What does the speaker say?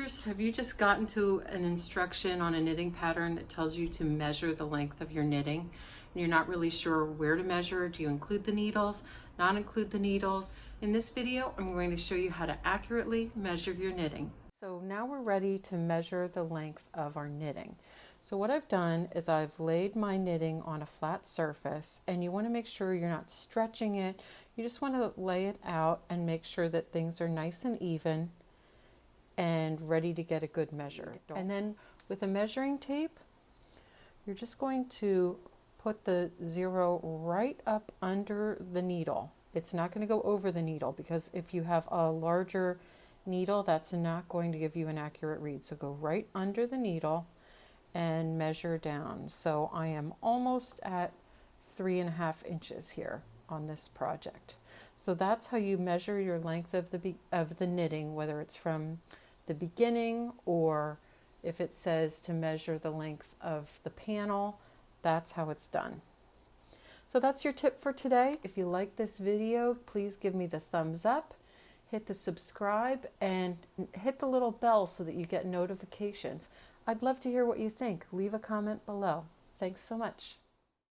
knitters, have you just gotten to an instruction on a knitting pattern that tells you to measure the length of your knitting and you're not really sure where to measure? Do you include the needles, not include the needles? In this video, I'm going to show you how to accurately measure your knitting. So now we're ready to measure the length of our knitting. So what I've done is I've laid my knitting on a flat surface, and you want to make sure you're not stretching it. You just want to lay it out and make sure that things are nice and even and ready to get a good measure. And then with a measuring tape, you're just going to put the zero right up under the needle. It's not going to go over the needle, because if you have a larger needle, that's not going to give you an accurate read. So go right under the needle and measure down. So I am almost at 3.5 inches here on this project. So that's how you measure your length of the knitting, whether it's from the beginning or if it says to measure the length of the panel. That's how it's done. So that's your tip for today. If you like this video, please give me the thumbs up, hit the subscribe, and hit the little bell so that you get notifications. I'd love to hear what you think. Leave a comment below. Thanks so much.